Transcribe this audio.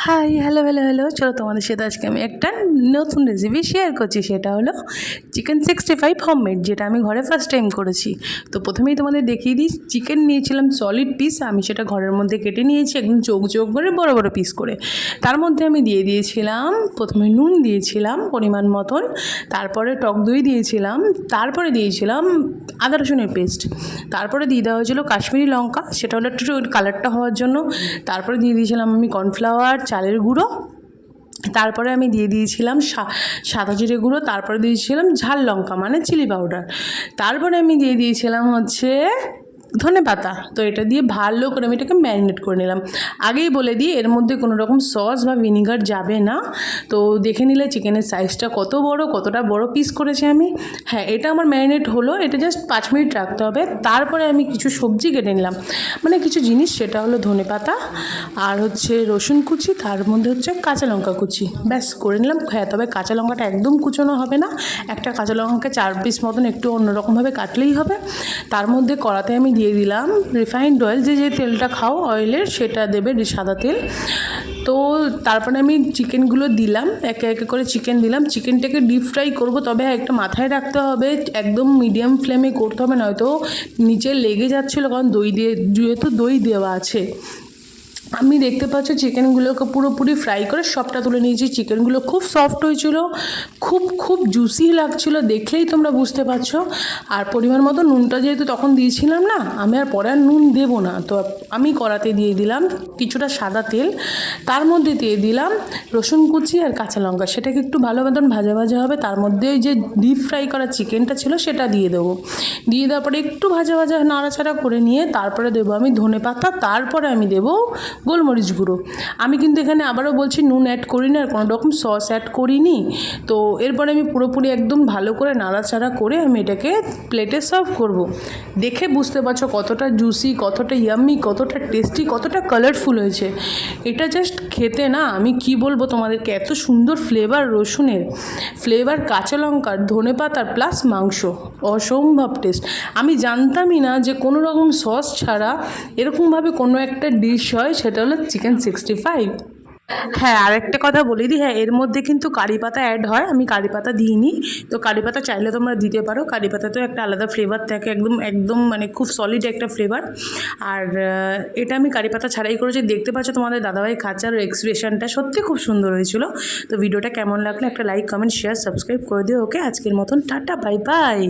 High, hello, hello, hello. চলো তোমাদের সাথে আজকে আমি একটা নতুন রেসিপি শেয়ার করছি। সেটা হলো চিকেন 65 হোমমেড, যেটা আমি ঘরে ফার্স্ট টাইম করেছি। তো প্রথমেই তোমাদের দেখিয়ে দিই, চিকেন নিয়েছিলাম সলিড পিস, আমি সেটা ঘরের মধ্যে কেটে নিয়েছি একদম চোখ চোখ করে বড় বড় পিস করে। তার মধ্যে আমি দিয়ে দিয়েছিলাম প্রথমে নুন দিয়েছিলাম পরিমাণ মতন, তারপরে টক দই দিয়েছিলাম, তারপরে দিয়েছিলাম আদা রসুনের পেস্ট, তারপরে দিয়ে দেওয়া হয়েছিল কাশ্মীরি লঙ্কা, সেটা হলো একটু কালারটা হওয়ার জন্য। তারপরে দিয়ে দিয়েছিলাম আমি কর্নফ্লাওয়ার, চালের গুঁড়ো, তারপরে আমি দিয়ে দিয়েছিলাম সাদা জিরে গুঁড়ো, তারপরে দিয়েছিলাম ঝাল লঙ্কা মানে চিলি পাউডার, তারপরে আমি দিয়ে দিয়েছিলাম হচ্ছে ধনেপাতা। তো এটা দিয়ে ভালো করে আমি এটাকে ম্যারিনেট করে নিলাম। আগেই বলে দিই, এর মধ্যে কোনো রকম সস বা ভিনিগার যাবে না। তো দেখে নিলে চিকেনের সাইজটা কত বড়, কতটা বড় পিস করেছি আমি। হ্যাঁ, এটা আমার ম্যারিনেট হলো, এটা জাস্ট 5 মিনিট রাখতে হবে। তারপরে আমি কিছু সবজি কেটে নিলাম, মানে কিছু জিনিস, সেটা হলো ধনেপাতা আর হচ্ছে রসুন কুচি, তার মধ্যে হচ্ছে কাঁচা লঙ্কা কুচি, ব্যাস করে নিলাম। হ্যাঁ, তবে কাঁচা লঙ্কাটা একদম কুচোনো হবে না, একটা কাঁচা লঙ্কাকে 4 পিস মতন একটু অন্যরকমভাবে কাটলেই হবে। তার মধ্যে কড়াতে আমি দিয়ে দিলাম রিফাইন্ড অয়েল, যে তেলটা খাও অয়েলের সেটা দেবে, সাদা তেল। তো তারপরে আমি চিকেনগুলো দিলাম, একে একে করে চিকেন দিলাম। চিকেনটাকে ডিপ ফ্রাই করবো, তবে একটা মাথায় রাখতে হবে একদম মিডিয়াম ফ্লেমে করতে হবে, নয়তো নিচে লেগে যাচ্ছিলো, কারণ দই দিয়ে, যেহেতু দই দেওয়া আছে। আমি দেখতে পাচ্ছি চিকেনগুলোকে পুরোপুরি ফ্রাই করে সবটা তুলে নিয়েছি। চিকেনগুলো খুব সফট হয়েছিল, খুব জুসি লাগছিল, দেখলেই তোমরা বুঝতে পারছো। আর পরিমাণ মতো নুনটা যেহেতু তখন দিয়েছিলাম না, আমি আর পরে আর নুন দেবো না। তো আমি কড়াতে দিয়ে দিলাম কিছুটা সাদা তেল, তার মধ্যে দিয়ে দিলাম রসুন কুচি আর কাঁচা লঙ্কা, সেটাকে একটু ভালো মতন ভাজা ভাজা হবে। তার মধ্যে ওই যে ডিপ ফ্রাই করা চিকেনটা ছিল সেটা দিয়ে দেবো। দিয়ে দেওয়ার পরে একটু ভাজা ভাজা নাড়াচাড়া করে নিয়ে তারপরে দেবো আমি ধনেপাতা, তারপরে আমি দেবো গোলমরিচ গুঁড়ো। আমি কিন্তু এখানে আবারও বলছি নুন অ্যাড করিনি আর কোনো রকম সস অ্যাড করিনি। তো এরপরে আমি পুরোপুরি একদম ভালো করে নাড়াচাড়া করে আমি এটাকে প্লেটে সার্ভ করব। দেখে বুঝতে পারছো কতটা জুসি, কতটা ইয়াম্মি, কতটা টেস্টি, কতটা কালারফুল হয়েছে। এটা জাস্ট খেতে না, আমি কি বলবো তোমাদেরকে, এত সুন্দর ফ্লেভার, রসুনের ফ্লেভার, কাঁচা লঙ্কার, ধনেপাতার প্লাস মাংস, অসম্ভব টেস্ট। আমি জানতামই না যে কোনো রকম সস ছাড়া এরকমভাবে কোনো একটা ডিশ হয়, সেটা হলো চিকেন 65। হ্যাঁ, আরেকটা কথা বলে দিই, হ্যাঁ, এর মধ্যে কিন্তু কারি পাতা অ্যাড হয়, আমি কারি পাতা দিইনি। তো কারি পাতা চাইলে তোমরা দিতে পারো, কারি পাতাতেও একটা আলাদা ফ্লেভার থাকে, একদম একদম মানে খুব সলিড একটা ফ্লেভার। আর এটা আমি কারি পাতা ছাড়াই করেছি। দেখতে পাচ্ছ তোমাদের দাদাভাই খাঁচার এক্সপ্রেশনটা সত্যি খুব সুন্দর হয়েছিল। তো ভিডিওটা কেমন লাগলো একটা লাইক, কমেন্ট, শেয়ার, সাবস্ক্রাইব করে দিও। ওকে, আজকের মতন টাটা, বাই বাই।